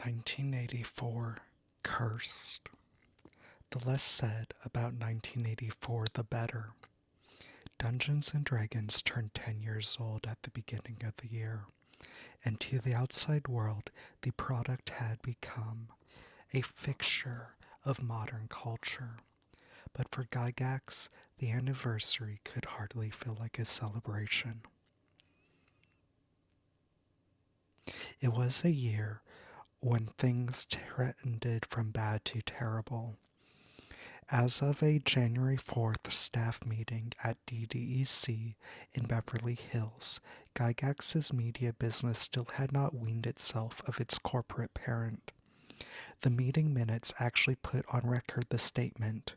1984 Cursed. The less said about 1984, the better. Dungeons and Dragons turned 10 years old at the beginning of the year, and to the outside world, the product had become a fixture of modern culture. But for Gygax, the anniversary could hardly feel like a celebration. It was a year when things trended from bad to terrible. As of a January 4th staff meeting at DDEC in Beverly Hills, Gygax's media business still had not weaned itself of its corporate parent. The meeting minutes actually put on record the statement,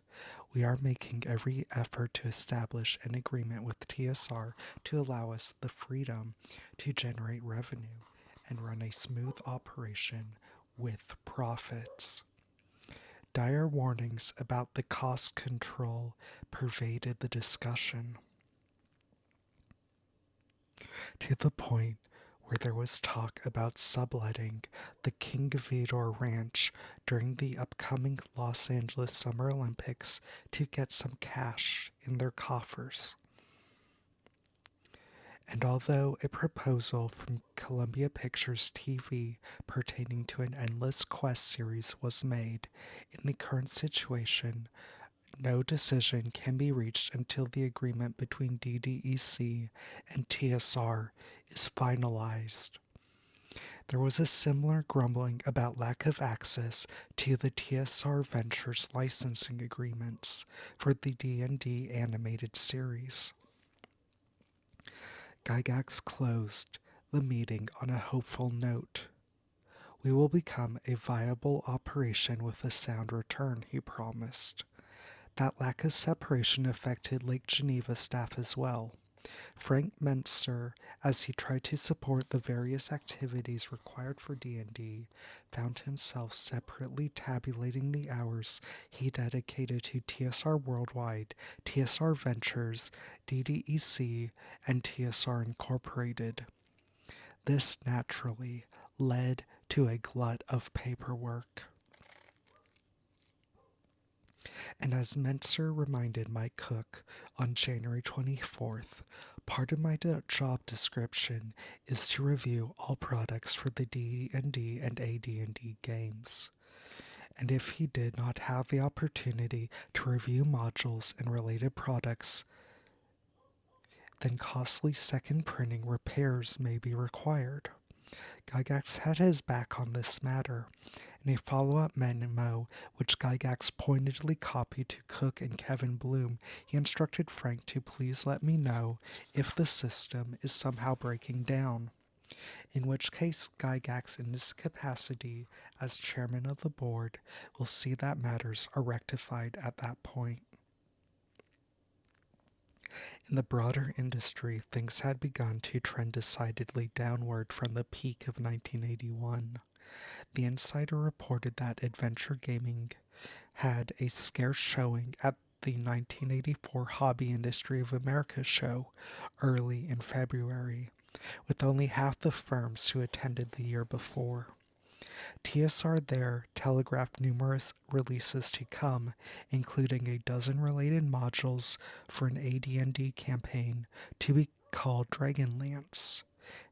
"We are making every effort to establish an agreement with TSR to allow us the freedom to generate revenue and run a smooth operation with profits." Dire warnings about the cost control pervaded the discussion, to the point where there was talk about subletting the King Vidor Ranch during the upcoming Los Angeles Summer Olympics to get some cash in their coffers. And although a proposal from Columbia Pictures TV pertaining to an Endless Quest series was made, in the current situation, no decision can be reached until the agreement between DDEC and TSR is finalized. There was a similar grumbling about lack of access to the TSR Ventures licensing agreements for the D&D animated series. Gygax closed the meeting on a hopeful note. "We will become a viable operation with a sound return," he promised. That lack of separation affected Lake Geneva staff as well. Frank Mentzer, as he tried to support the various activities required for D&D, found himself separately tabulating the hours he dedicated to TSR Worldwide, TSR Ventures, DDEC, and TSR Incorporated. This naturally led to a glut of paperwork. And as Mentzer reminded Mike Cook on January 24th, part of my job description is to review all products for the D&D and AD&D games. And if he did not have the opportunity to review modules and related products, then costly second printing repairs may be required. Gygax had his back on this matter. In a follow-up memo, which Gygax pointedly copied to Cook and Kevin Bloom, he instructed Frank to please let me know if the system is somehow breaking down, in which case Gygax, in his capacity as chairman of the board, will see that matters are rectified at that point. In the broader industry, things had begun to trend decidedly downward from the peak of 1981. The Insider reported that Adventure Gaming had a scarce showing at the 1984 Hobby Industry of America show early in February, with only half the firms who attended the year before. TSR there telegraphed numerous releases to come, including a dozen related modules for an AD&D campaign to be called Dragonlance.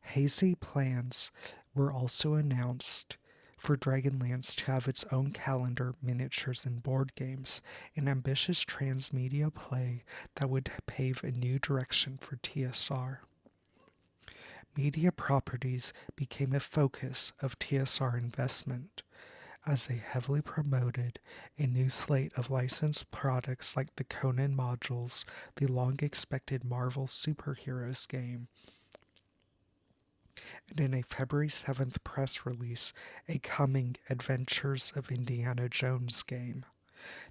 Hazy plans were also announced for Dragonlance to have its own calendar, miniatures, and board games, an ambitious transmedia play that would pave a new direction for TSR. Media properties became a focus of TSR investment, as they heavily promoted a new slate of licensed products like the Conan modules, the long-expected Marvel Superheroes game, and in a February 7th press release, a coming Adventures of Indiana Jones game.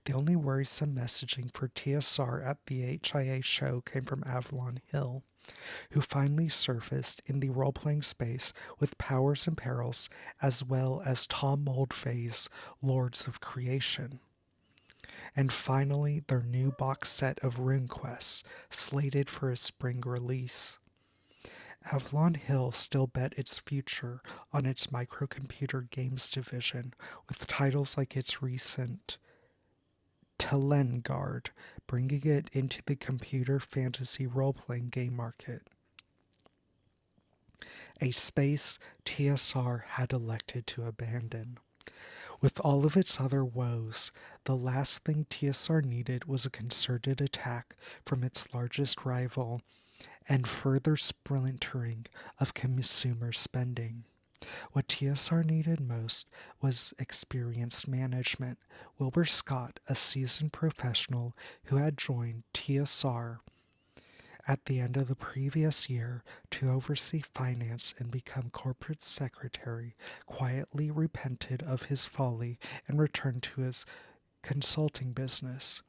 The only worrisome messaging for TSR at the HIA show came from Avalon Hill, who finally surfaced in the role-playing space with Powers and Perils, as well as Tom Moldvay's Lords of Creation. And finally, their new box set of RuneQuest, slated for a spring release. Avalon Hill still bet its future on its microcomputer games division, with titles like its recent Telengard, bringing it into the computer fantasy role-playing game market, a space TSR had elected to abandon. With all of its other woes, the last thing TSR needed was a concerted attack from its largest rival and further splintering of consumer spending. What TSR needed most was experienced management. Wilbur Scott, a seasoned professional who had joined TSR at the end of the previous year to oversee finance and become corporate secretary, quietly repented of his folly and returned to his consulting business.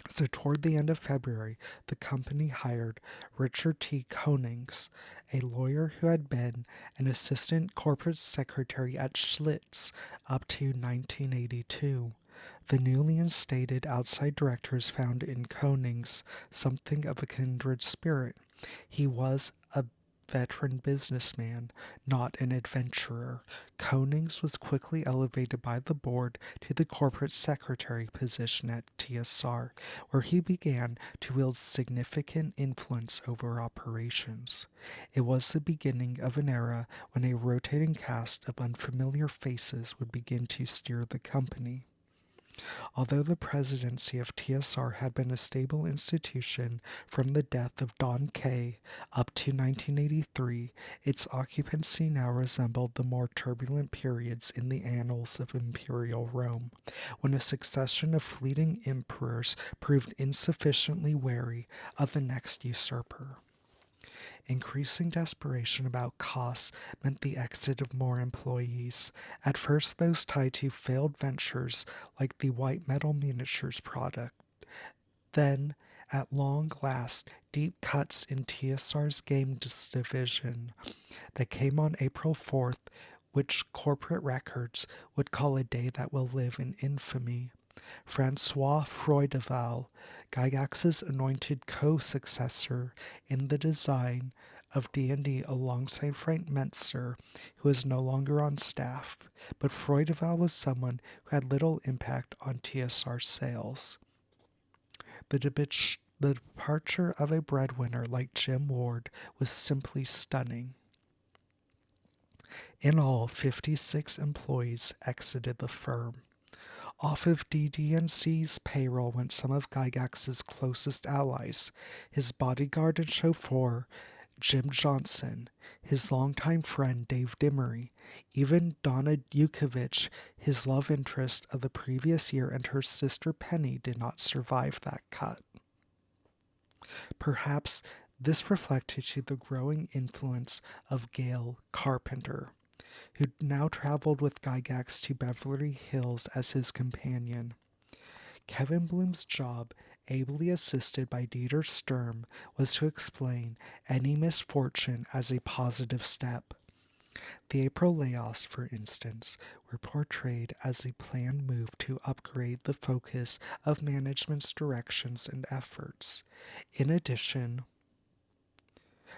So, toward the end of February, the company hired Richard T. Konings, a lawyer who had been an assistant corporate secretary at Schlitz up to 1982. The newly instated outside directors found in Konings something of a kindred spirit. He was a veteran businessman, not an adventurer. Konings was quickly elevated by the board to the corporate secretary position at TSR, where he began to wield significant influence over operations. It was the beginning of an era when a rotating cast of unfamiliar faces would begin to steer the company. Although the presidency of TSR had been a stable institution from the death of Don Kaye up to 1983, its occupancy now resembled the more turbulent periods in the annals of imperial Rome, when a succession of fleeting emperors proved insufficiently wary of the next usurper. Increasing desperation about costs meant the exit of more employees, at first those tied to failed ventures like the white metal miniatures product. Then, at long last, deep cuts in TSR's games division that came on April 4th, which corporate records would call a day that will live in infamy. Francois Freudeval, Gygax's anointed co-successor in the design of D&D alongside Frank Mentzer, who is no longer on staff, but Freudeval was someone who had little impact on TSR sales. The departure of a breadwinner like Jim Ward was simply stunning. In all, 56 employees exited the firm. Off of DD&C's payroll went some of Gygax's closest allies, his bodyguard and chauffeur, Jim Johnson, his longtime friend Dave Dimery, even Donna Yukovich, his love interest of the previous year, and her sister Penny did not survive that cut. Perhaps this reflected to the growing influence of Gail Carpenter, who now traveled with Gygax to Beverly Hills as his companion. Kevin Bloom's job, ably assisted by Dieter Sturm, was to explain any misfortune as a positive step. The April layoffs, for instance, were portrayed as a planned move to upgrade the focus of management's directions and efforts. In addition,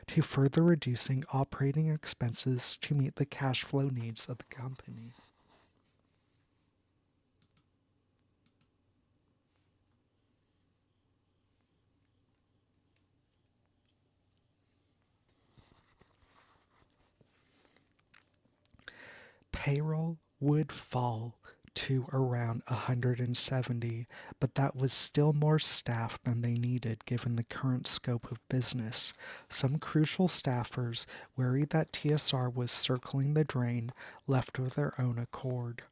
to further reducing operating expenses to meet the cash flow needs of the company. Payroll would fall to around 170, but that was still more staff than they needed given the current scope of business. Some crucial staffers, worried that TSR was circling the drain, left of their own accord.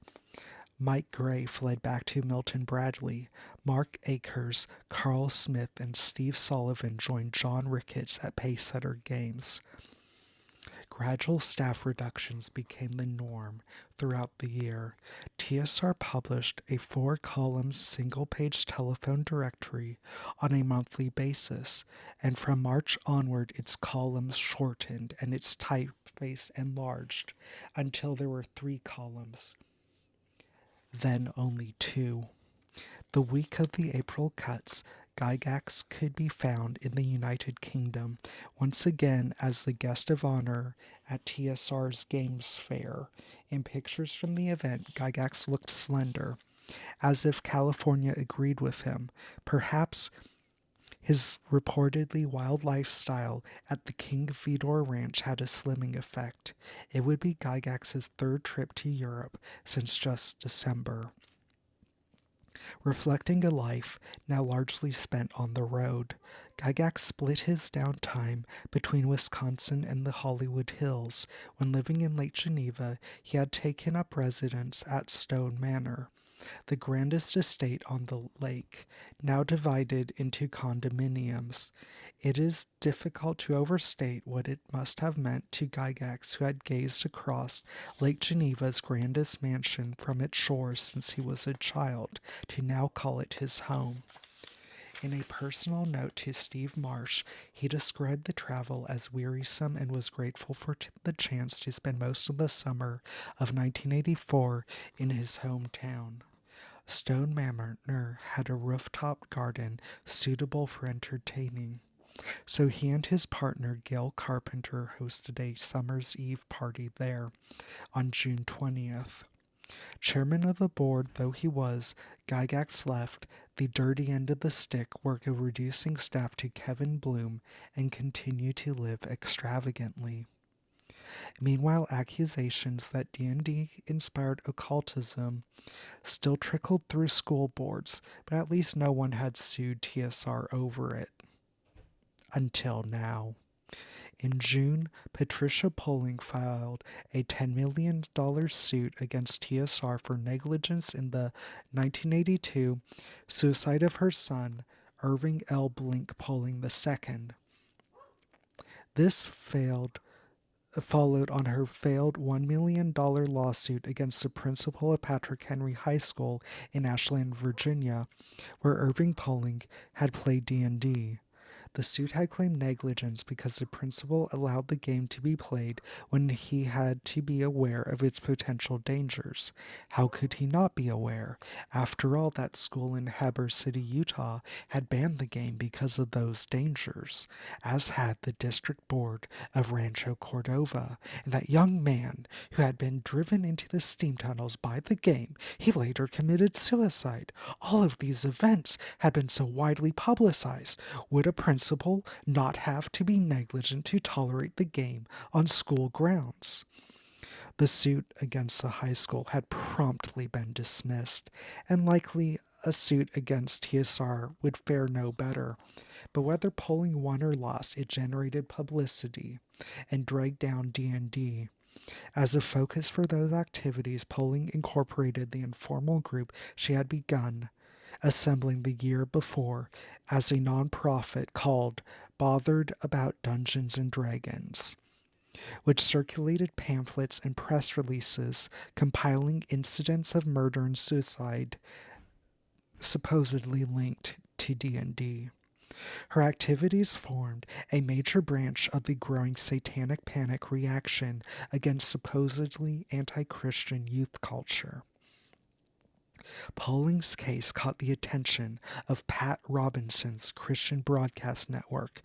Mike Gray fled back to Milton Bradley. Mark Akers, Carl Smith, and Steve Sullivan joined John Ricketts at Pacesetter Games. Gradual staff reductions became the norm throughout the year. TSR published a 4-column single-page telephone directory on a monthly basis, and from March onward its columns shortened and its typeface enlarged until there were 3 columns, then only 2. The week of the April cuts, Gygax could be found in the United Kingdom, once again as the guest of honor at TSR's Games Fair. In pictures from the event, Gygax looked slender, as if California agreed with him. Perhaps his reportedly wild lifestyle at the King Vidor Ranch had a slimming effect. It would be Gygax's third trip to Europe since just December, reflecting a life now largely spent on the road. Gygax split his downtime between Wisconsin and the Hollywood Hills. When living in Lake Geneva, he had taken up residence at Stone Manor, the grandest estate on the lake, now divided into condominiums. It is difficult to overstate what it must have meant to Gygax, who had gazed across Lake Geneva's grandest mansion from its shores since he was a child, to now call it his home. In a personal note to Steve Marsh, he described the travel as wearisome and was grateful for the chance to spend most of the summer of 1984 in his hometown. Stone Manor had a rooftop garden suitable for entertaining, so he and his partner Gail Carpenter hosted a summer's eve party there on June 20th. Chairman of the board though he was, Gygax left the dirty end of the stick work of reducing staff to Kevin Bloom and continued to live extravagantly. Meanwhile, accusations that D&D inspired occultism still trickled through school boards, but at least no one had sued TSR over it. Until now. In June, Patricia Poling filed a $10 million suit against TSR for negligence in the 1982 suicide of her son, Irving L. Blink Poling II. This followed on her failed $1 million lawsuit against the principal of Patrick Henry High School in Ashland, Virginia, where Irving Poling had played D&D. The suit had claimed negligence because the principal allowed the game to be played when he had to be aware of its potential dangers. How could he not be aware? After all, that school in Heber City, Utah had banned the game because of those dangers, as had the district board of Rancho Cordova. And that young man who had been driven into the steam tunnels by the game, he later committed suicide. All of these events had been so widely publicized. Would a principal not have to be negligent to tolerate the game on school grounds? The suit against the high school had promptly been dismissed, and likely a suit against TSR would fare no better. But whether Poling won or lost, it generated publicity and dragged down D&D. As a focus for those activities, Poling incorporated the informal group she had begun assembling the year before as a nonprofit called Bothered About Dungeons and Dragons, which circulated pamphlets and press releases compiling incidents of murder and suicide supposedly linked to D&D. Her activities formed a major branch of the growing satanic panic reaction against supposedly anti-Christian youth culture. Poling's case caught the attention of Pat Robinson's Christian Broadcast Network,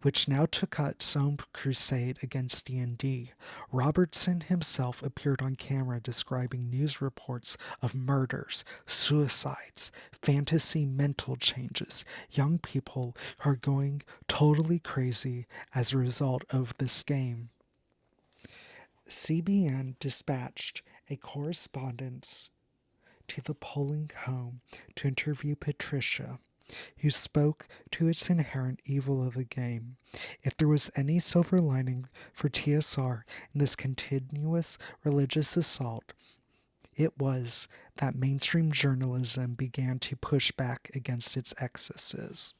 which now took out its own crusade against D&D. Robertson himself appeared on camera describing news reports of murders, suicides, fantasy mental changes, young people who are going totally crazy as a result of this game. CBN dispatched a correspondence to the Poling home to interview Patricia, who spoke to its inherent evil of the game. If there was any silver lining for TSR in this continuous religious assault, it was that mainstream journalism began to push back against its excesses.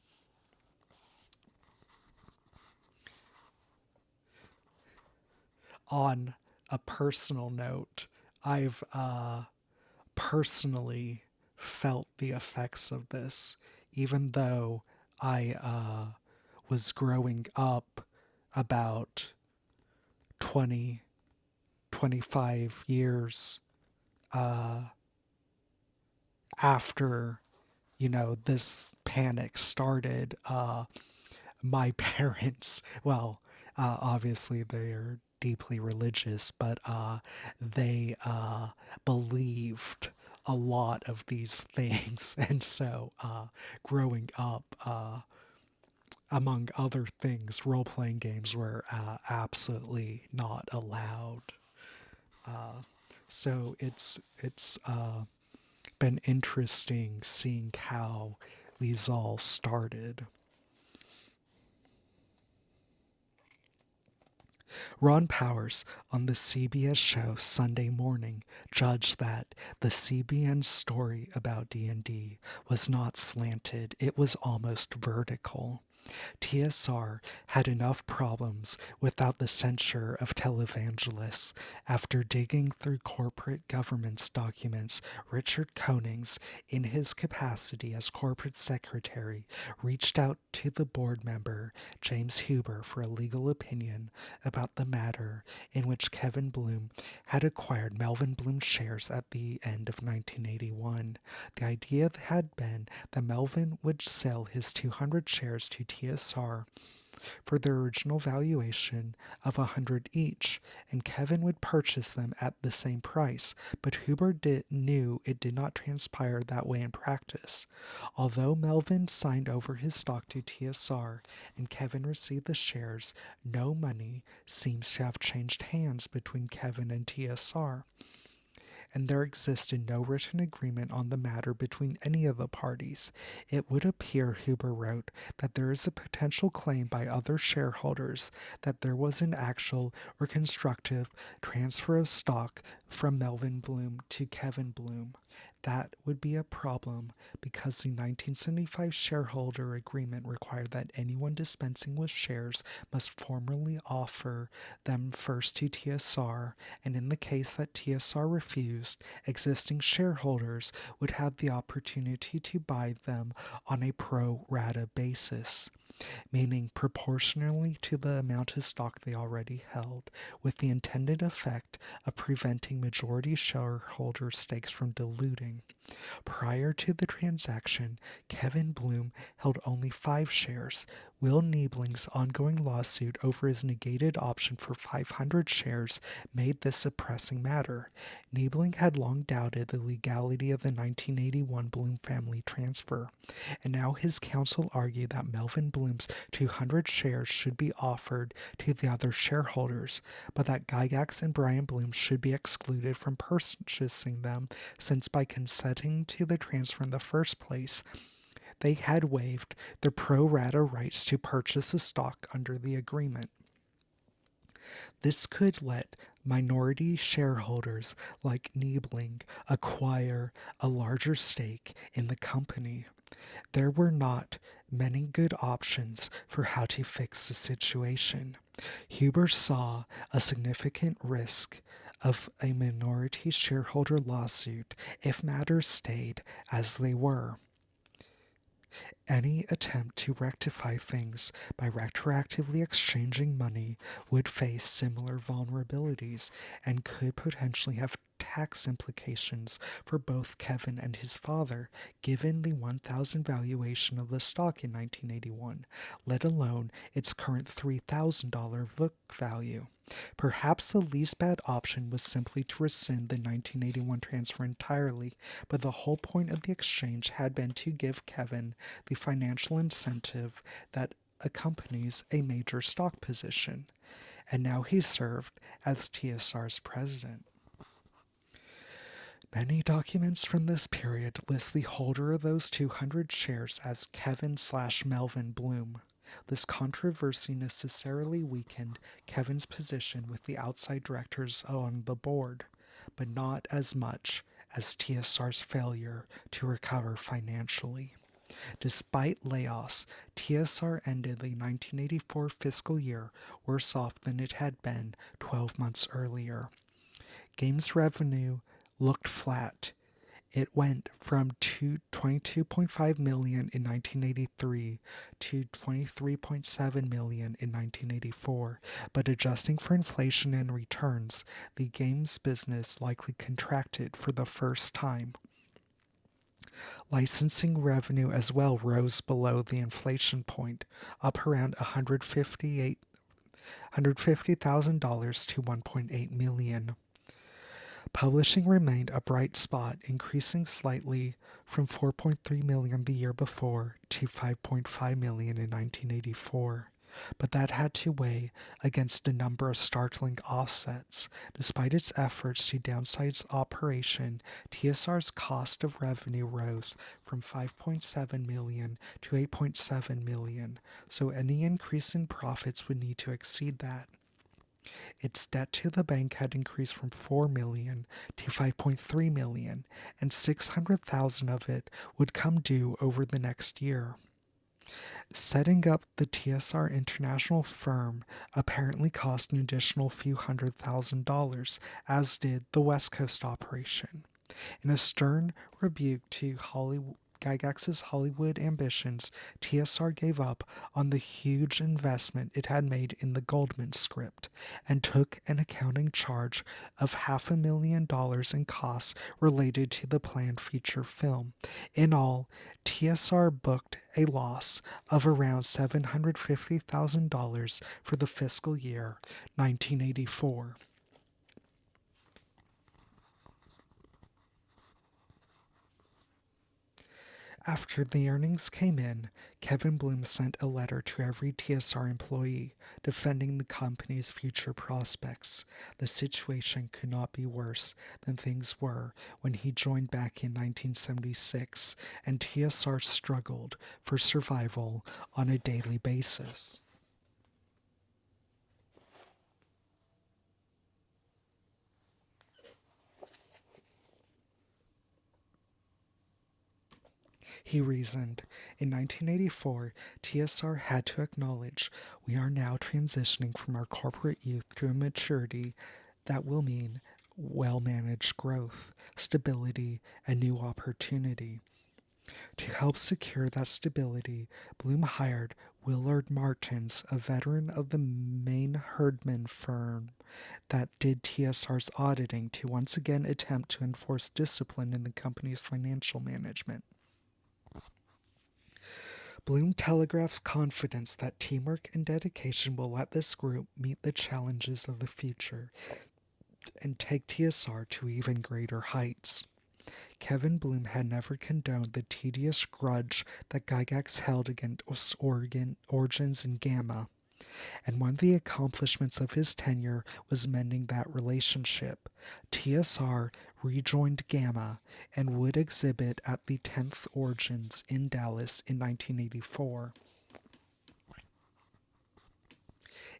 On a personal note, I've personally felt the effects of this, even though I was growing up about 20, 25 years after this panic started, my parents, well, obviously they're deeply religious, but they believed a lot of these things. And so growing up, among other things, role playing games were absolutely not allowed. So it's been interesting seeing how these all started. Ron Powers on the CBS show Sunday Morning judged that the CBN story about D&D was not slanted, it was almost vertical. TSR had enough problems without the censure of televangelists. After digging through corporate governance documents, Richard Konings, in his capacity as corporate secretary, reached out to the board member, James Huber, for a legal opinion about the matter in which Kevin Bloom had acquired Melvin Bloom shares at the end of 1981. The idea had been that Melvin would sell his 200 shares to TSR for their original valuation of 100 each, and Kevin would purchase them at the same price, but knew it did not transpire that way in practice. Although Melvin signed over his stock to TSR and Kevin received the shares, no money seems to have changed hands between Kevin and TSR, and there existed no written agreement on the matter between any of the parties. It would appear, Huber wrote, that there is a potential claim by other shareholders that there was an actual or constructive transfer of stock from Melvin Bloom to Kevin Bloom. That would be a problem because the 1975 shareholder agreement required that anyone dispensing with shares must formally offer them first to TSR, and in the case that TSR refused, existing shareholders would have the opportunity to buy them on a pro rata basis, meaning proportionally to the amount of stock they already held, with the intended effect of preventing majority shareholder stakes from diluting. Prior to the transaction, Kevin Bloom held only 5 shares. Will Niebling's ongoing lawsuit over his negated option for 500 shares made this a pressing matter. Niebling had long doubted the legality of the 1981 Bloom family transfer, and now his counsel argued that Melvin Bloom's 200 shares should be offered to the other shareholders, but that Gygax and Brian Bloom should be excluded from purchasing them, since by consenting to the transfer in the first place, they had waived their pro rata rights to purchase the stock under the agreement. This could let minority shareholders like Niebling acquire a larger stake in the company. There were not many good options for how to fix the situation. Huber saw a significant risk of a minority shareholder lawsuit if matters stayed as they were. Any attempt to rectify things by retroactively exchanging money would face similar vulnerabilities and could potentially have tax implications for both Kevin and his father, given the 1,000 valuation of the stock in 1981, let alone its current $3,000 book value. Perhaps the least bad option was simply to rescind the 1981 transfer entirely, but the whole point of the exchange had been to give Kevin the financial incentive that accompanies a major stock position, and now he served as TSR's president. Many documents from this period list the holder of those 200 shares as Kevin/Melvin Bloom. This controversy necessarily weakened Kevin's position with the outside directors on the board, but not as much as TSR's failure to recover financially. Despite layoffs, TSR ended the 1984 fiscal year worse off than it had been 12 months earlier. Games revenue looked flat. It went from $22.5 million in 1983 to $23.7 million in 1984, but adjusting for inflation and returns, the games business likely contracted for the first time. Licensing revenue as well rose below the inflation point, up around $150,000 to $1.8 million. Publishing remained a bright spot, increasing slightly from $4.3 million the year before to $5.5 million in 1984. But that had to weigh against a number of startling offsets. Despite its efforts to downsize its operation, TSR's cost of revenue rose from $5.7 million to $8.7 million, so any increase in profits would need to exceed that. Its debt to the bank had increased from $4 million to $5.3 million, and $600,000 of it would come due over the next year. Setting up the TSR International firm apparently cost an additional few $100,000, as did the West Coast operation. In a stern rebuke to Gygax's Hollywood ambitions, TSR gave up on the huge investment it had made in the Goldman script and took an accounting charge of $500,000 in costs related to the planned feature film. In all, TSR booked a loss of around $750,000 for the fiscal year 1984. After the earnings came in, Kevin Bloom sent a letter to every TSR employee defending the company's future prospects. The situation could not be worse than things were when he joined back in 1976, and TSR struggled for survival on a daily basis. He reasoned. In 1984, TSR had to acknowledge we are now transitioning from our corporate youth to a maturity that will mean well managed growth, stability, and new opportunity. To help secure that stability, Bloom hired Willard Martins, a veteran of the Main Herdman firm that did TSR's auditing, to once again attempt to enforce discipline in the company's financial management. Bloom telegraphs confidence that teamwork and dedication will let this group meet the challenges of the future and take TSR to even greater heights. Kevin Bloom had never condoned the tedious grudge that Gygax held against Origins and Gamma, and one of the accomplishments of his tenure was mending that relationship. TSR rejoined Gamma and would exhibit at the 10th Origins in Dallas in 1984.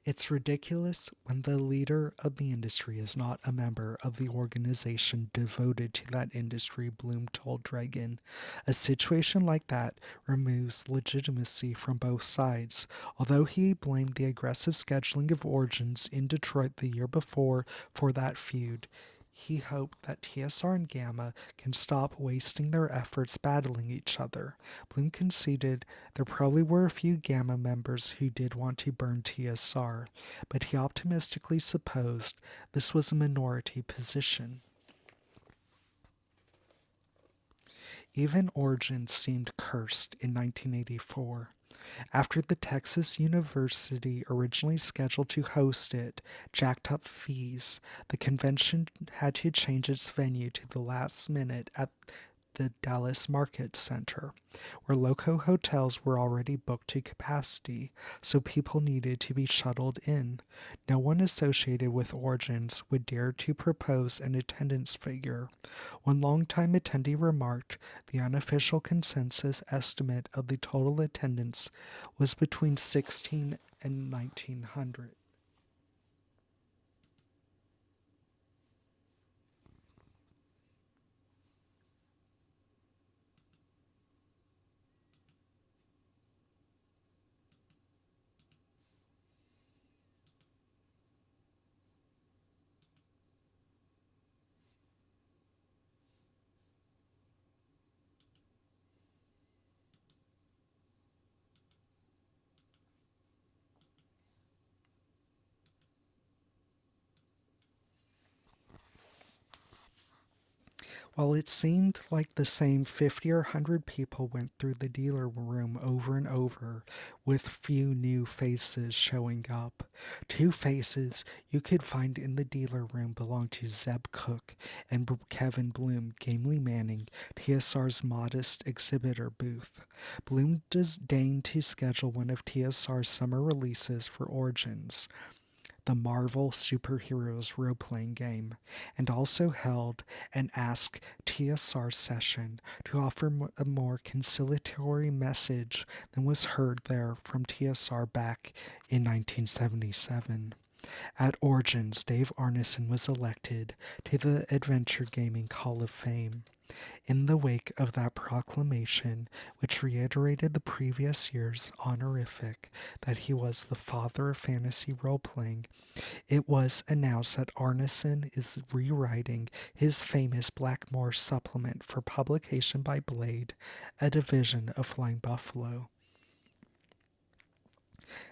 It's ridiculous when the leader of the industry is not a member of the organization devoted to that industry, Bloom told Dragon. A situation like that removes legitimacy from both sides. Although he blamed the aggressive scheduling of Origins in Detroit the year before for that feud, he hoped that TSR and Gamma can stop wasting their efforts battling each other. Bloom conceded there probably were a few Gamma members who did want to burn TSR, but he optimistically supposed this was a minority position. Even Origins seemed cursed in 1984. After the Texas University originally scheduled to host it jacked up fees, the convention had to change its venue to the last minute at the Dallas Market Center, where local hotels were already booked to capacity, so people needed to be shuttled in. No one associated with Origins would dare to propose an attendance figure. One longtime attendee remarked the unofficial consensus estimate of the total attendance was between 16 and 1900. While it seemed like the same 50 or 100 people went through the dealer room over and over, with few new faces showing up. Two faces you could find in the dealer room belonged to Zeb Cook and Kevin Bloom, gamely manning TSR's modest exhibitor booth. Bloom deigned to schedule one of TSR's summer releases for Origins, the Marvel Superheroes role playing game, and also held an Ask TSR session to offer a more conciliatory message than was heard there from TSR back in 1977. At Origins, Dave Arneson was elected to the Adventure Gaming Hall of Fame. In the wake of that proclamation, which reiterated the previous year's honorific that he was the father of fantasy role playing, it was announced that Arneson is rewriting his famous Blackmore supplement for publication by Blade, a division of Flying Buffalo.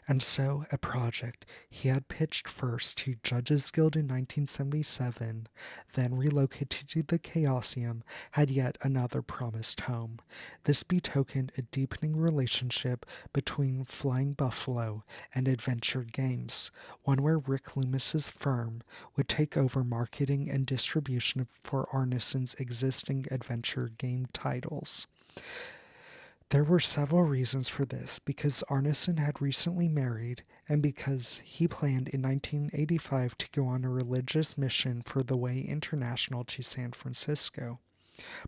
And so, a project he had pitched first to Judges Guild in 1977, then relocated to the Chaosium, had yet another promised home. This betokened a deepening relationship between Flying Buffalo and Adventure Games, one where Rick Loomis's firm would take over marketing and distribution for Arneson's existing adventure game titles. There were several reasons for this, because Arneson had recently married and because he planned in 1985 to go on a religious mission for the Way International to San Francisco,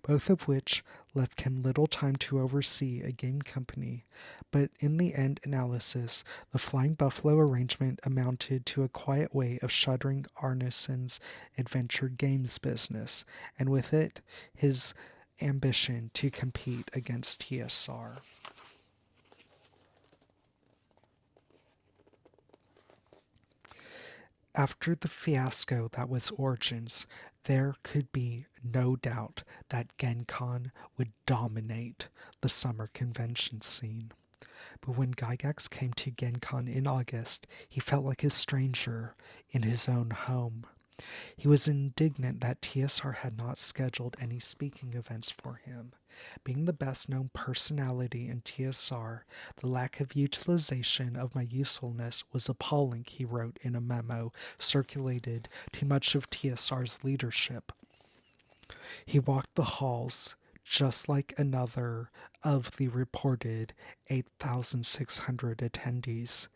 both of which left him little time to oversee a game company. But in the end analysis, the Flying Buffalo arrangement amounted to a quiet way of shuttering Arneson's adventure games business, and with it, his ambition to compete against TSR. After the fiasco that was Origins, there could be no doubt that GenCon would dominate the summer convention scene. But when Gygax came to GenCon in August, he felt like a stranger in his own home. He was indignant that TSR had not scheduled any speaking events for him. Being the best known personality in TSR, the lack of utilization of my usefulness was appalling, he wrote in a memo circulated to much of TSR's leadership. He walked the halls just like another of the reported 8,600 attendees.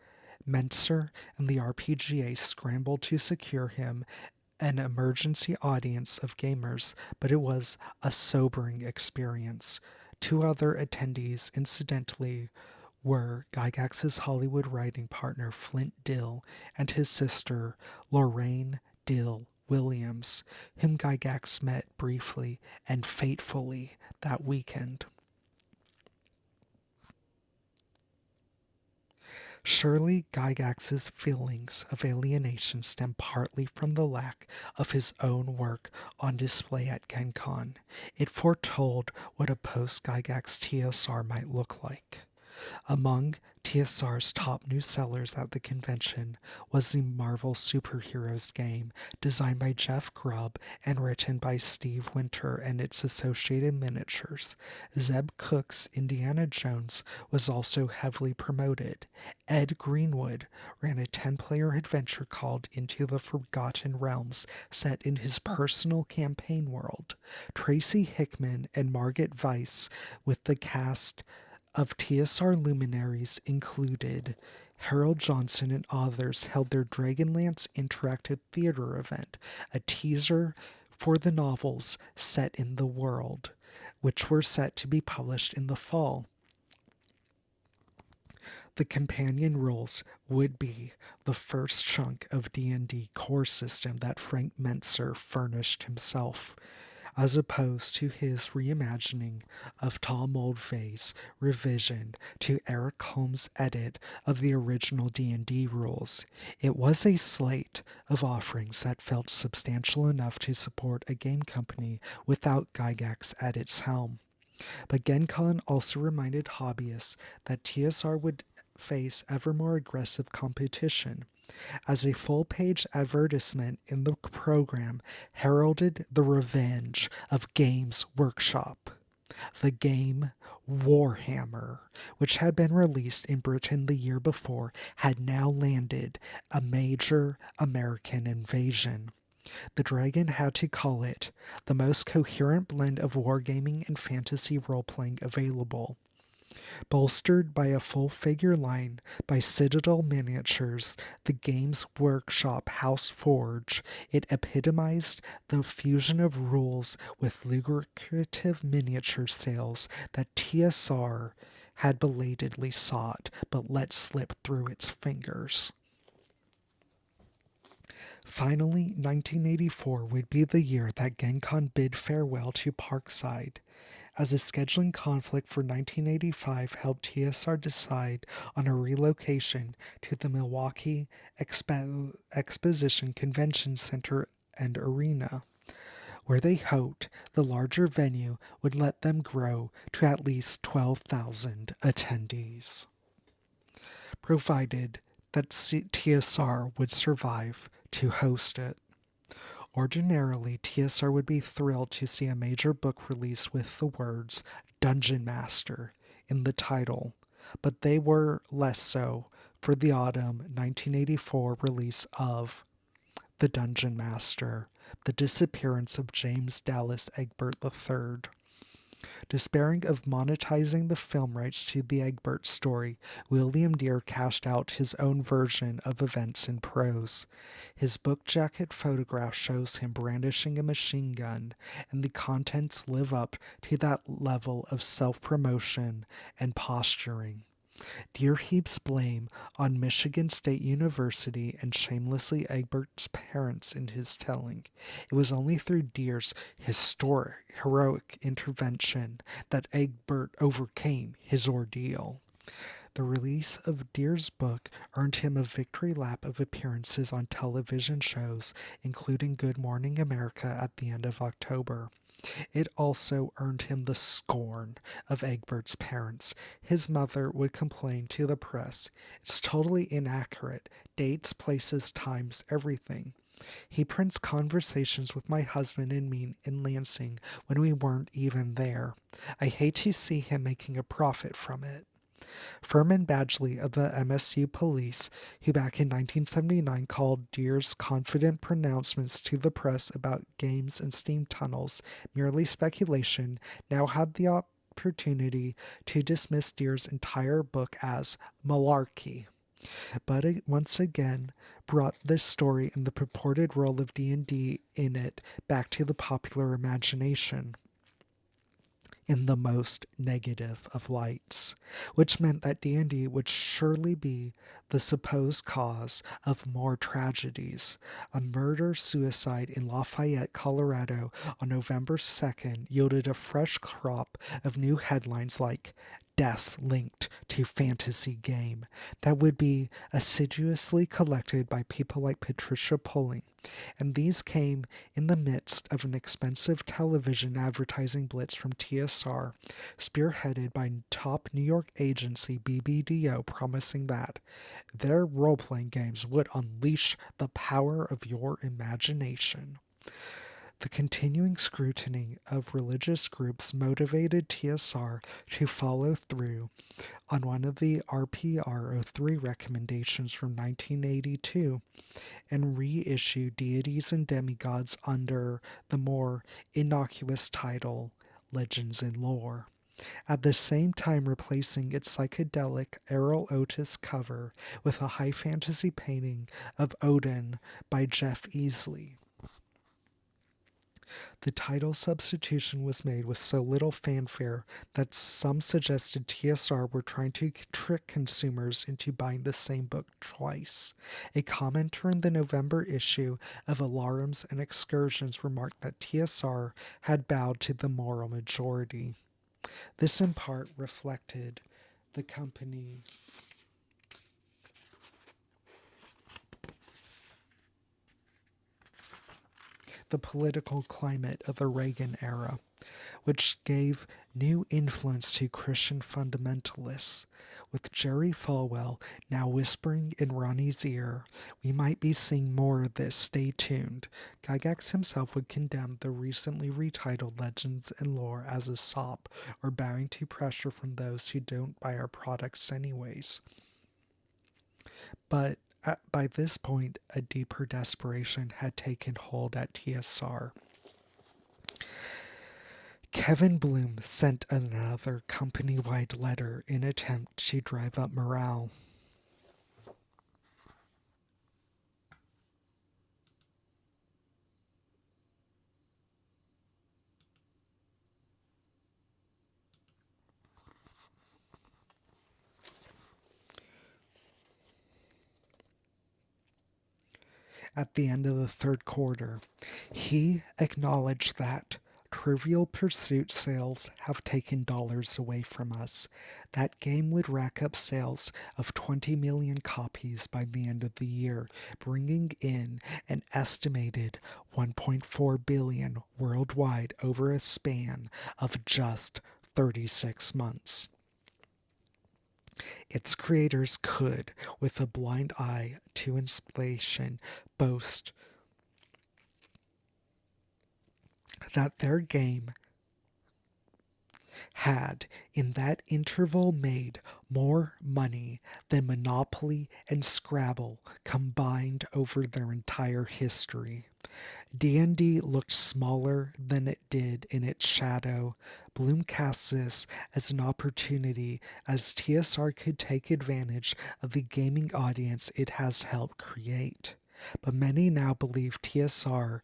Mentzer and the RPGA scrambled to secure him an emergency audience of gamers, but it was a sobering experience. Two other attendees, incidentally, were Gygax's Hollywood writing partner Flint Dill and his sister Lorraine Dill Williams, whom Gygax met briefly and fatefully that weekend. Surely Gygax's feelings of alienation stem partly from the lack of his own work on display at GenCon. It foretold what a post-Gygax TSR might look like. Among TSR's top new sellers at the convention was the Marvel Superheroes game, designed by Jeff Grubb and written by Steve Winter and its associated miniatures. Zeb Cook's Indiana Jones was also heavily promoted. Ed Greenwood ran a 10-player adventure called Into the Forgotten Realms, set in his personal campaign world. Tracy Hickman and Margaret Weiss, with the cast of TSR luminaries included Harold Johnson and others, held their Dragonlance interactive theater event, a teaser for the novels set in the world, which were set to be published in the fall. The companion rules would be the first chunk of D&D core system that Frank Mentzer furnished himself, as opposed to his reimagining of Tom Moldvay's revision to Eric Holmes' edit of the original D&D rules. It was a slate of offerings that felt substantial enough to support a game company without Gygax at its helm. But GenCon also reminded hobbyists that TSR would face ever more aggressive competition, as a full-page advertisement in the program heralded the revenge of Games Workshop. The game Warhammer, which had been released in Britain the year before, had now landed a major American invasion. The Dragon had to call it the most coherent blend of wargaming and fantasy role-playing available. Bolstered by a full-figure line by Citadel Miniatures, the Games Workshop House Forge, it epitomized the fusion of rules with lucrative miniature sales that TSR had belatedly sought but let slip through its fingers. Finally, 1984 would be the year that GenCon bid farewell to Parkside, as a scheduling conflict for 1985 helped TSR decide on a relocation to the Milwaukee Exposition Convention Center and Arena, where they hoped the larger venue would let them grow to at least 12,000 attendees, provided that TSR would survive to host it. Ordinarily, TSR would be thrilled to see a major book release with the words Dungeon Master in the title, but they were less so for the autumn 1984 release of The Dungeon Master, The Disappearance of James Dallas Egbert III. Despairing of monetizing the film rights to the Egbert story, William Dear cashed out his own version of events in prose. His book jacket photograph shows him brandishing a machine gun, and the contents live up to that level of self-promotion and posturing. Dear heaps blame on Michigan State University and shamelessly Egbert's parents in his telling. It was only through Dear's heroic intervention that Egbert overcame his ordeal. The release of Dear's book earned him a victory lap of appearances on television shows, including Good Morning America at the end of October. It also earned him the scorn of Egbert's parents. His mother would complain to the press, "It's totally inaccurate. Dates, places, times, everything. He prints conversations with my husband and me in Lansing when we weren't even there. I hate to see him making a profit from it." Furman Badgley of the MSU Police, who back in 1979 called Dear's confident pronouncements to the press about games and steam tunnels merely speculation, now had the opportunity to dismiss Dear's entire book as malarkey. But it once again brought this story and the purported role of D&D in it back to the popular imagination in the most negative of lights, which meant that D&D would surely be the supposed cause of more tragedies. A murder-suicide in Lafayette, Colorado on November 2nd yielded a fresh crop of new headlines like "Deaths Linked to Fantasy Game" that would be assiduously collected by people like Patricia Pulling, and these came in the midst of an expensive television advertising blitz from TSR, spearheaded by top New York agency BBDO, promising that their role-playing games would unleash the power of your imagination. The continuing scrutiny of religious groups motivated TSR to follow through on one of the RPR03 recommendations from 1982 and reissue Deities and Demigods under the more innocuous title Legends and Lore, at the same time replacing its psychedelic Errol Otis cover with a high fantasy painting of Odin by Jeff Easley. The title substitution was made with so little fanfare that some suggested TSR were trying to trick consumers into buying the same book twice. A commenter in the November issue of Alarums and Excursions remarked that TSR had bowed to the moral majority. This in part reflected the company the political climate of the Reagan era. which gave new influence to Christian fundamentalists. With Jerry Falwell now whispering in Ronnie's ear, we might be seeing more of this, stay tuned. Gygax himself would condemn the recently retitled Legends and Lore as a sop, or bowing to pressure from those who don't buy our products anyways. But by this point, a deeper desperation had taken hold at TSR. Kevin Bloom sent another company-wide letter in attempt to drive up morale. At the end of the third quarter, he acknowledged that Trivial Pursuit sales have taken dollars away from us. That game would rack up sales of 20 million copies by the end of the year, bringing in an estimated 1.4 billion worldwide over a span of just 36 months. Its creators could, with a blind eye to inflation, boast that their game had, in that interval, made more money than Monopoly and Scrabble combined over their entire history. D&D looked smaller than it did in its shadow. Bloom casts this as an opportunity as TSR could take advantage of the gaming audience it has helped create. But many now believe TSR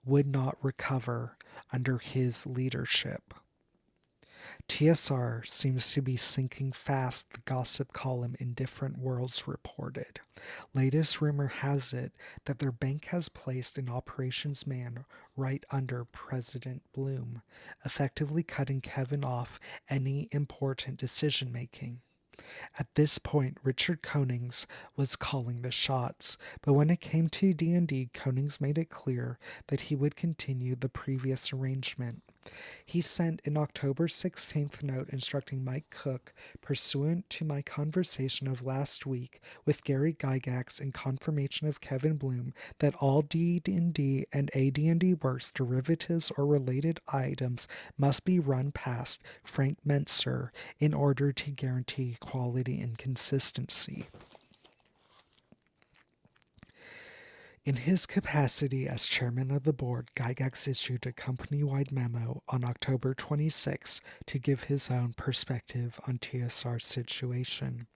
would not recover under his leadership. TSR seems to be sinking fast, the gossip column in Different Worlds reported. Latest rumor has it that their bank has placed an operations man right under President Bloom, effectively cutting Kevin off any important decision making. At this point, Richard Konings was calling the shots, but when it came to D&D, Konings made it clear that he would continue the previous arrangement. He sent an October 16th note instructing Mike Cook, pursuant to my conversation of last week with Gary Gygax and confirmation of Kevin Bloom, that all D&D and AD&D Works derivatives or related items must be run past Frank Mentzer in order to guarantee quality and consistency. In his capacity as chairman of the board, Gygax issued a company-wide memo on October 26 to give his own perspective on TSR's situation,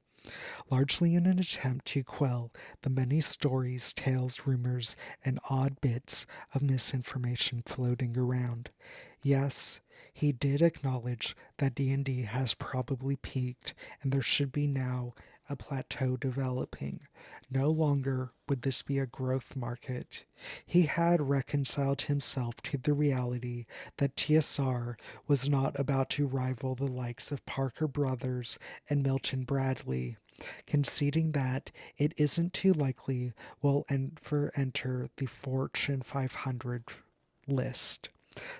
largely in an attempt to quell the many stories, tales, rumors, and odd bits of misinformation floating around. Yes, he did acknowledge that D&D has probably peaked and there should be now a plateau developing. No longer would this be a growth market. He had reconciled himself to the reality that TSR was not about to rival the likes of Parker Brothers and Milton Bradley, conceding that it isn't too likely we'll ever enter the Fortune 500 list.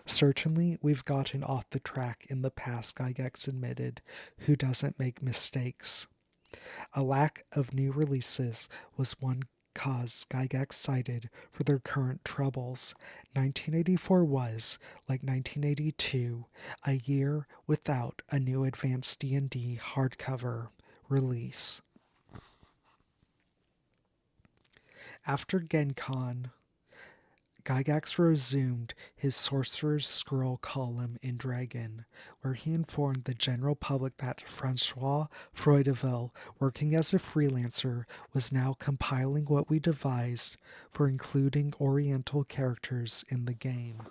Certainly, we've gotten off the track in the past, Gygax admitted, who doesn't make mistakes. A lack of new releases was one cause Gygax cited for their current troubles. 1984 was, like 1982, a year without a new Advanced D&D hardcover release. After GenCon, Gygax resumed his Sorcerer's Scroll column in Dragon, where he informed the general public that Francois Freudevel, working as a freelancer, was now compiling what we devised for including Oriental characters in the game.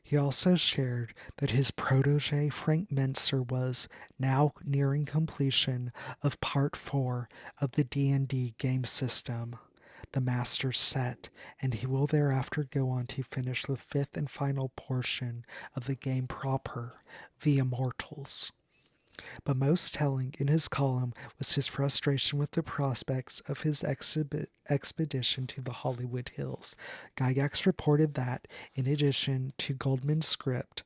He also shared that his protege Frank Mentzer was now nearing completion of Part 4 of the D&D game system. the master set, and he will thereafter go on to finish the fifth and final portion of the game proper, The Immortals. But most telling in his column was his frustration with the prospects of his expedition to the Hollywood Hills. Gygax reported that, in addition to Goldman's script,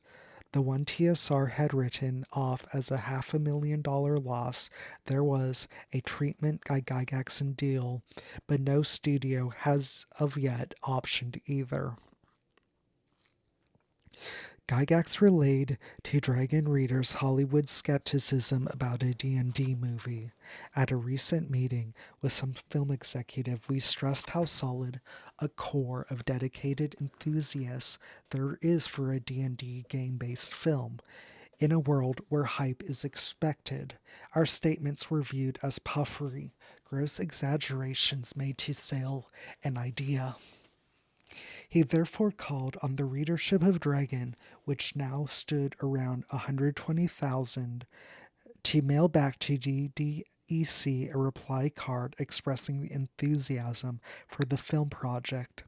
the one TSR had written off as a $500,000 loss, there was a treatment by Gygax deal, but no studio has of yet optioned either. Gygax relayed to Dragon readers Hollywood's skepticism about a D&D movie. At a recent meeting with some film executive, we stressed how solid a core of dedicated enthusiasts there is for a D&D game-based film. In a world where hype is expected, our statements were viewed as puffery, gross exaggerations made to sell an idea. He therefore called on the readership of Dragon, which now stood around 120,000, to mail back to DDEC a reply card expressing the enthusiasm for the film project.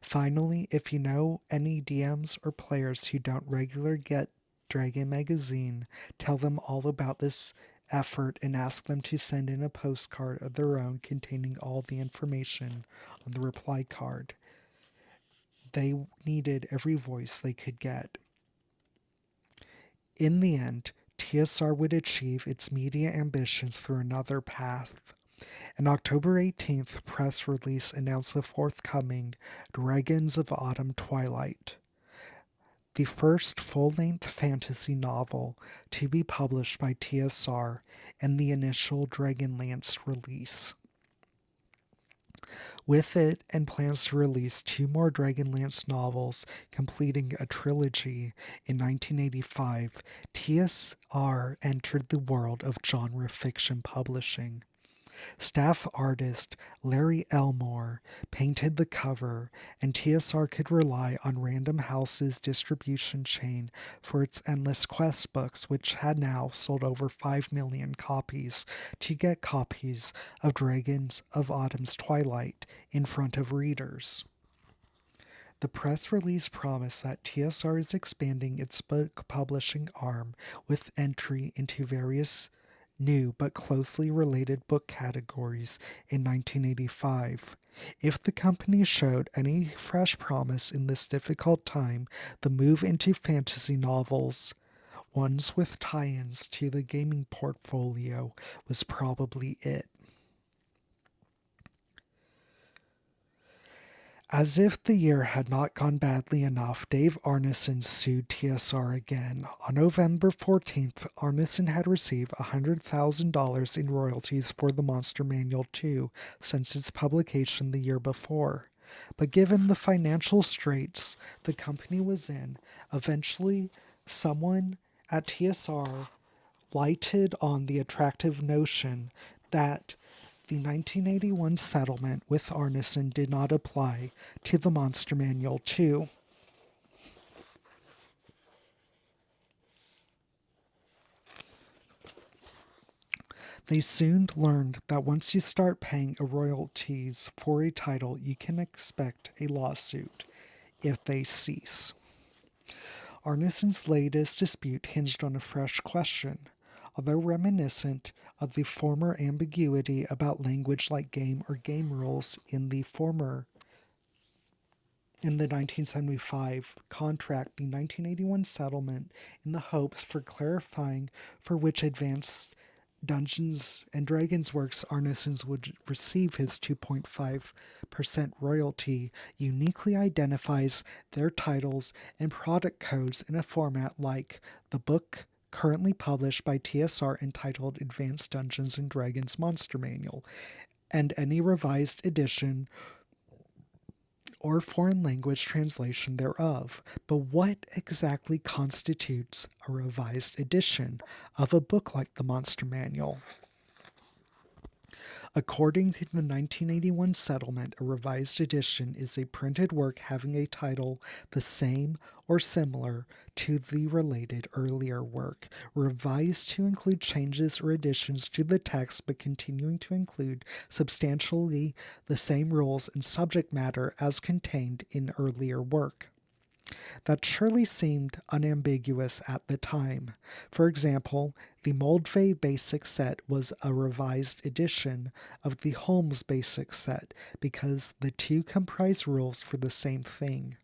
Finally, if you know any DMs or players who don't regularly get Dragon Magazine, tell them all about this effort and ask them to send in a postcard of their own containing all the information on the reply card. They needed every voice they could get. In the end, TSR would achieve its media ambitions through another path. An October 18th press release announced the forthcoming Dragons of Autumn Twilight, the first full-length fantasy novel to be published by TSR and the initial Dragonlance release. With it and plans to release 2 more Dragonlance novels, completing a trilogy in 1985, TSR entered the world of genre fiction publishing. Staff artist Larry Elmore painted the cover, and TSR could rely on Random House's distribution chain for its Endless Quest books, which had now sold over 5 million copies, to get copies of Dragons of Autumn's Twilight in front of readers. The press release promised that TSR is expanding its book publishing arm with entry into various new but closely related book categories in 1985. If the company showed any fresh promise in this difficult time, the move into fantasy novels, ones with tie-ins to the gaming portfolio, was probably it. As if the year had not gone badly enough, Dave Arneson sued TSR again. On November 14th, Arneson had received $100,000 in royalties for the Monster Manual 2 since its publication the year before. But given the financial straits the company was in, eventually someone at TSR lighted on the attractive notion that the 1981 settlement with Arneson did not apply to the Monster Manual 2. They soon learned that once you start paying royalties for a title, you can expect a lawsuit if they cease. Arneson's latest dispute hinged on a fresh question. Although reminiscent of the former ambiguity about language like game or game rules in the 1975 contract, the 1981 settlement, in the hopes for clarifying for which advanced Dungeons and Dragons works Arneson would receive his 2.5% royalty, uniquely identifies their titles and product codes in a format like the book currently published by TSR entitled Advanced Dungeons and Dragons Monster Manual, and any revised edition or foreign language translation thereof. But what exactly constitutes a revised edition of a book like the Monster Manual? According to the 1981 settlement, a revised edition is a printed work having a title the same or similar to the related earlier work, revised to include changes or additions to the text but continuing to include substantially the same rules and subject matter as contained in earlier work. That surely seemed unambiguous at the time. For example, the Moldvay Basic Set was a revised edition of the Holmes Basic Set because the two comprise rules for the same thing.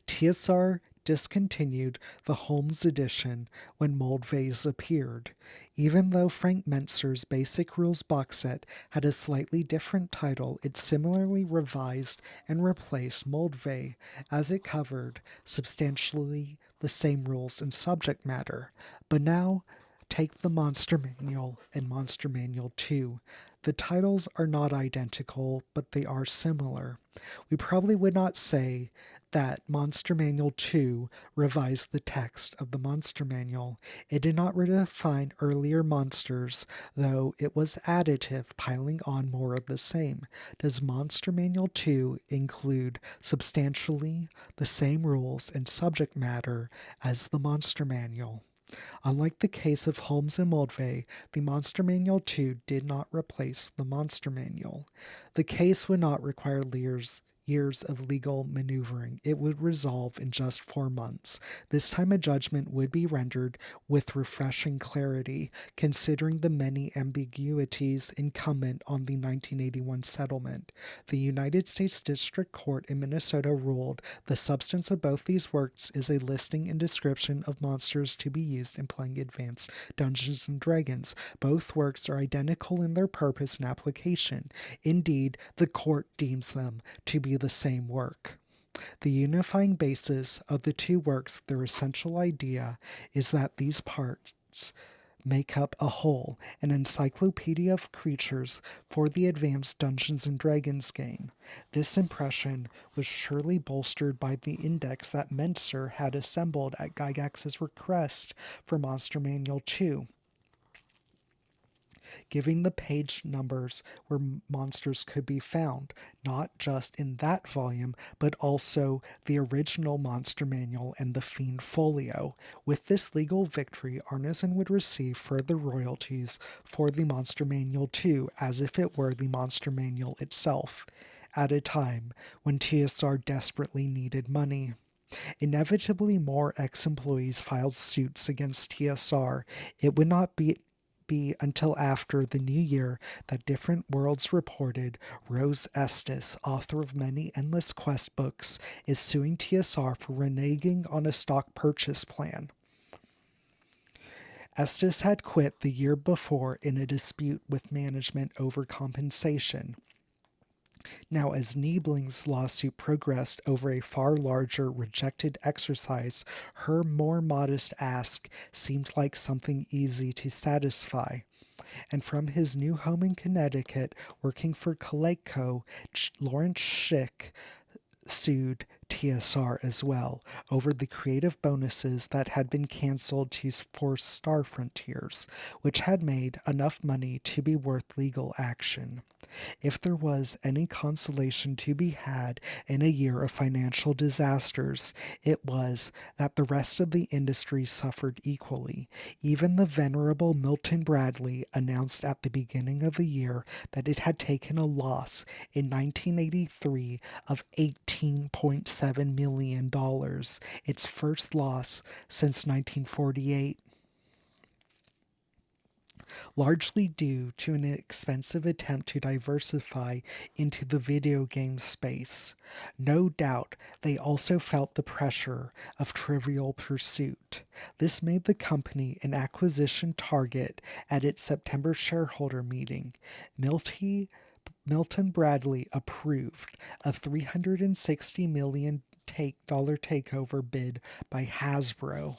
TSR discontinued the Holmes edition when Moldvay's appeared, even though Frank Mentzer's Basic Rules box set had a slightly different title. It similarly revised and replaced Moldvay, as it covered substantially the same rules and subject matter. But now, take the Monster Manual and Monster Manual 2. The titles are not identical, but they are similar. We probably would not say that Monster Manual 2 revised the text of the Monster Manual. It did not redefine earlier monsters, though it was additive, piling on more of the same. Does Monster Manual 2 include substantially the same rules and subject matter as the Monster Manual? Unlike the case of Holmes and Moldvay, the Monster Manual 2 did not replace the Monster Manual. The case would not require years of legal maneuvering. It would resolve in just 4 months. This time a judgment would be rendered with refreshing clarity, considering the many ambiguities incumbent on the 1981 settlement. The United States District Court in Minnesota ruled the substance of both these works is a listing and description of monsters to be used in playing advanced Dungeons & Dragons. Both works are identical in their purpose and application. Indeed, the court deems them to be the same work. The unifying basis of the two works, their essential idea, is that these parts make up a whole, an encyclopedia of creatures for the advanced Dungeons & Dragons game. This impression was surely bolstered by the index that Mentzer had assembled at Gygax's request for Monster Manual 2, giving the page numbers where monsters could be found, not just in that volume, but also the original Monster Manual and the Fiend Folio. With this legal victory, Arneson would receive further royalties for the Monster Manual 2 as if it were the Monster Manual itself, at a time when TSR desperately needed money. Inevitably, more ex-employees filed suits against TSR. It would not be until after the new year that Different Worlds reported Rose Estes, author of many Endless Quest books, is suing TSR for reneging on a stock purchase plan. Estes had quit the year before in a dispute with management over compensation. Now, as Niebling's lawsuit progressed over a far larger rejected exercise, her more modest ask seemed like something easy to satisfy. And from his new home in Connecticut, working for Coleco, Lawrence Schick sued TSR as well over the creative bonuses that had been canceled for Star Frontiers, which had made enough money to be worth legal action. If there was any consolation to be had in a year of financial disasters, it was that the rest of the industry suffered equally. Even the venerable Milton Bradley announced at the beginning of the year that it had taken a loss in 1983 of $18.7 million, its first loss since 1948. Largely due to an expensive attempt to diversify into the video game space. No doubt they also felt the pressure of Trivial Pursuit. This made the company an acquisition target at its September shareholder meeting. Milton Bradley approved a $360 million takeover bid by Hasbro.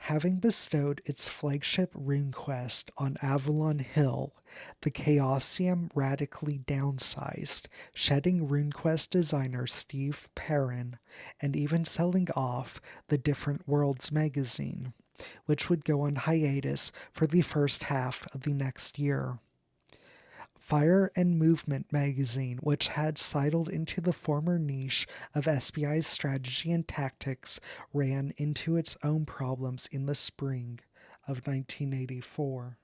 Having bestowed its flagship RuneQuest on Avalon Hill, the Chaosium radically downsized, shedding RuneQuest designer Steve Perrin, and even selling off the Different Worlds magazine. which would go on hiatus for the first half of the next year. Fire and Movement magazine, which had sidled into the former niche of SBI's strategy and tactics, ran into its own problems in the spring of 1984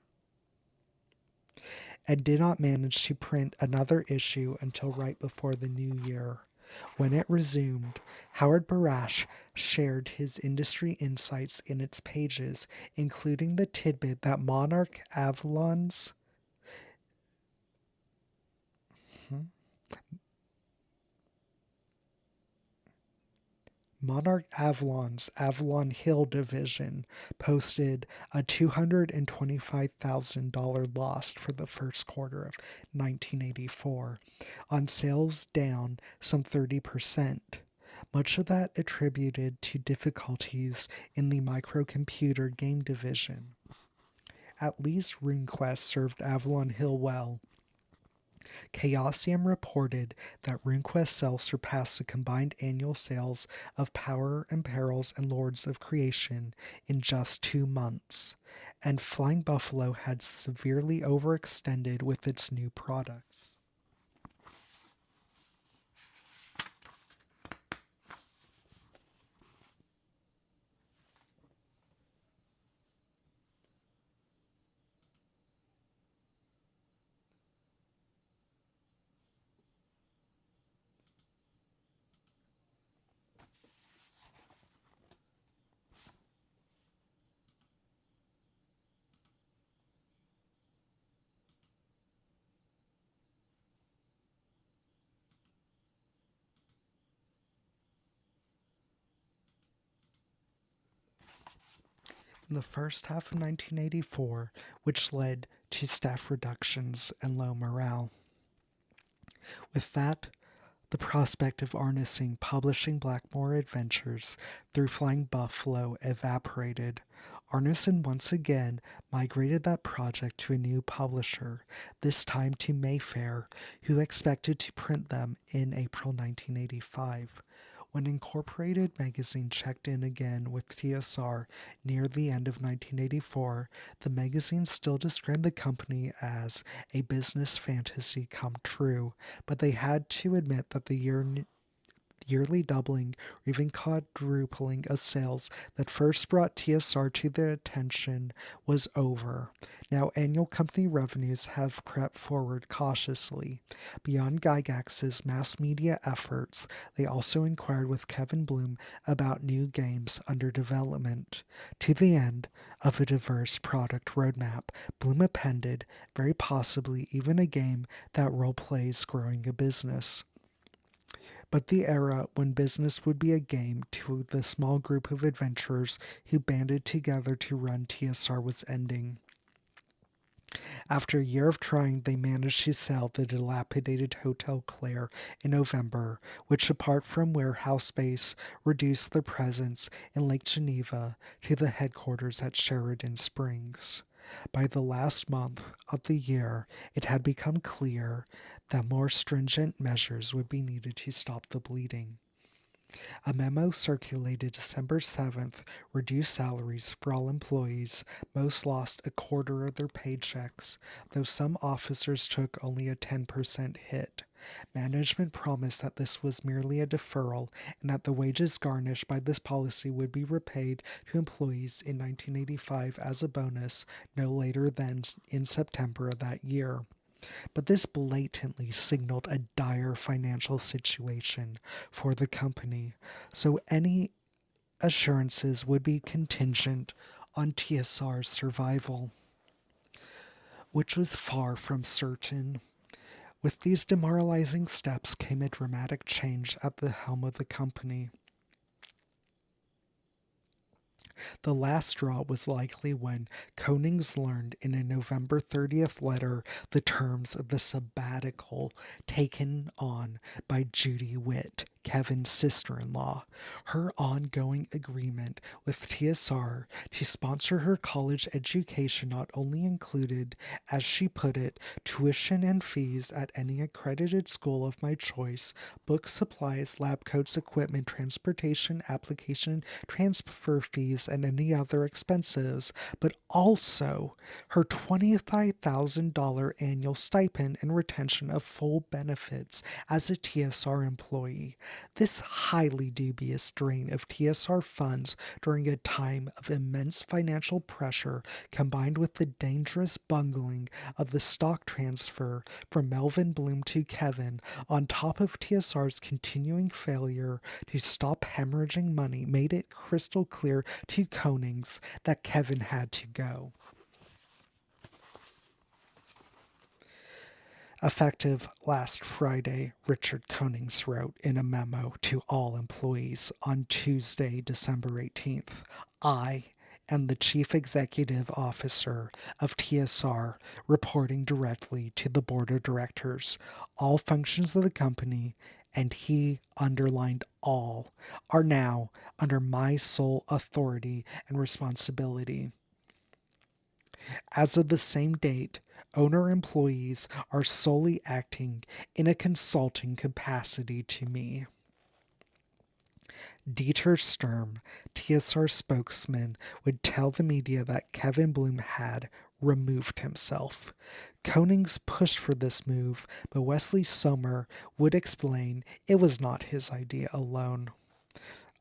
and did not manage to print another issue until right before the new year. When it resumed, Howard Barash shared his industry insights in its pages, including the tidbit that Monarch Avalon's Avalon Hill division posted a $225,000 loss for the first quarter of 1984, on sales down some 30%. Much of that attributed to difficulties in the microcomputer game division. At least RuneQuest served Avalon Hill well. Chaosium reported that RuneQuest sales surpassed the combined annual sales of Power and Perils and Lords of Creation in just 2 months, and Flying Buffalo had severely overextended with its new products. In the first half of 1984, which led to staff reductions and low morale. With that, the prospect of Arneson publishing Blackmore Adventures through Flying Buffalo evaporated. Arneson once again migrated that project to a new publisher, this time to Mayfair, who expected to print them in April 1985. When Incorporated magazine checked in again with TSR near the end of 1984, the magazine still described the company as a business fantasy come true, but they had to admit that the yearly doubling or even quadrupling of sales that first brought TSR to their attention was over. Now annual company revenues have crept forward cautiously. Beyond Gygax's mass media efforts, they also inquired with Kevin Bloom about new games under development. To the end of a diverse product roadmap, Bloom appended, very possibly even a game that role-plays growing a business. But the era when business would be a game to the small group of adventurers who banded together to run TSR was ending. After a year of trying, they managed to sell the dilapidated Hotel Claire in November, which, apart from warehouse space, reduced their presence in Lake Geneva to the headquarters at Sheridan Springs. By the last month of the year, it had become clear that more stringent measures would be needed to stop the bleeding. A memo circulated December 7th reduced salaries for all employees. Most lost a quarter of their paychecks, though some officers took only a 10% hit. Management promised that this was merely a deferral and that the wages garnished by this policy would be repaid to employees in 1985 as a bonus no later than in September of that year. But this blatantly signaled a dire financial situation for the company, so any assurances would be contingent on TSR's survival, which was far from certain. With these demoralizing steps came a dramatic change at the helm of the company. The last straw was likely when Konings learned in a November 30th letter the terms of the sabbatical taken on by Judy Witt, Kevin's sister-in-law. Her ongoing agreement with TSR to sponsor her college education not only included, as she put it, tuition and fees at any accredited school of my choice, book supplies, lab coats, equipment, transportation, application, transfer fees, and any other expenses, but also her $25,000 annual stipend and retention of full benefits as a TSR employee. This highly dubious drain of TSR funds during a time of immense financial pressure, combined with the dangerous bungling of the stock transfer from Melvin Bloom to Kevin, on top of TSR's continuing failure to stop hemorrhaging money, made it crystal clear to Konings that Kevin had to go. Effective last Friday, Richard Konings wrote in a memo to all employees on Tuesday, December 18th, I am the Chief Executive Officer of TSR, reporting directly to the Board of Directors. All functions of the company, and he underlined all, are now under my sole authority and responsibility. As of the same date, owner employees are solely acting in a consulting capacity to me. Dieter Sturm, TSR spokesman, would tell the media that Kevin Bloom had removed himself. Konings pushed for this move, but Wesley Sommer would explain it was not his idea alone.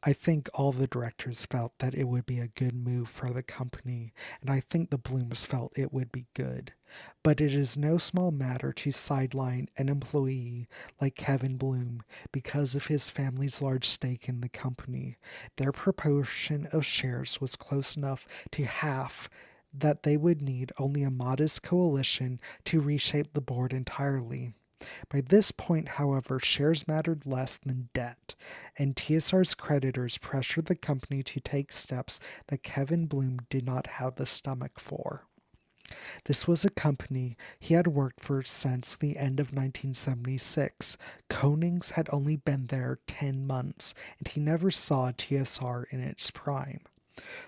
I think all the directors felt that it would be a good move for the company, and I think the Blooms felt it would be good. But it is no small matter to sideline an employee like Kevin Bloom because of his family's large stake in the company. Their proportion of shares was close enough to half that they would need only a modest coalition to reshape the board entirely. By this point, however, shares mattered less than debt, and TSR's creditors pressured the company to take steps that Kevin Bloom did not have the stomach for. This was a company he had worked for since the end of 1976. Konings had only been there 10 months, and he never saw TSR in its prime.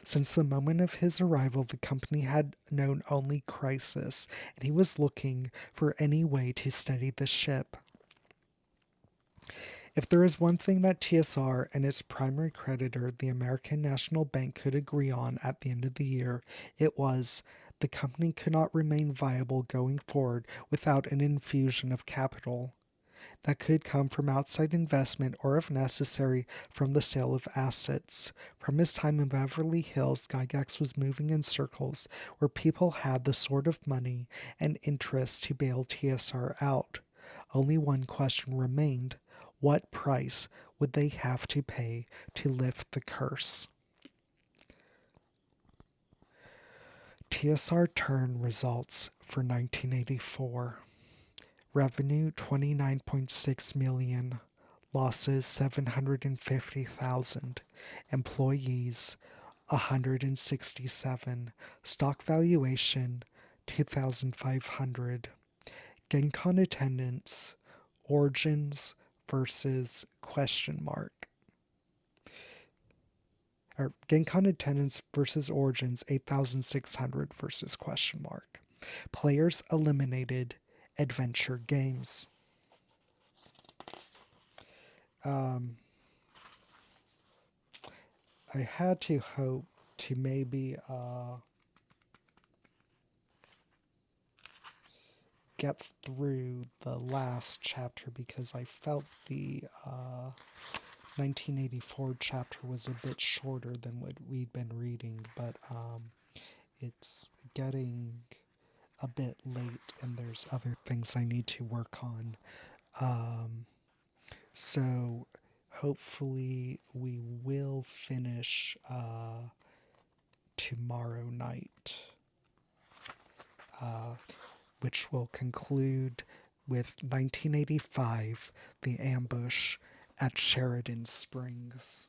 Since the moment of his arrival, the company had known only crisis, and he was looking for any way to steady the ship. If there is one thing that TSR and its primary creditor, the American National Bank, could agree on at the end of the year, it was the company could not remain viable going forward without an infusion of capital. That could come from outside investment or, if necessary, from the sale of assets. From his time in Beverly Hills, Gygax was moving in circles where people had the sort of money and interest to bail TSR out. Only one question remained. What price would they have to pay to lift the curse? TSR turn results for 1984. Revenue 29.6 million, losses 750,000, employees 167, stock valuation 2,500, GenCon attendance, Origins versus question mark. Or GenCon attendance versus Origins 8,600 versus question mark. Players eliminated, adventure games. I had to hope to maybe get through the last chapter because I felt the 1984 chapter was a bit shorter than what we'd been reading, but it's getting a bit late and there's other things I need to work on. So hopefully we will finish tomorrow night, which will conclude with 1985, The Ambush at Sheridan Springs.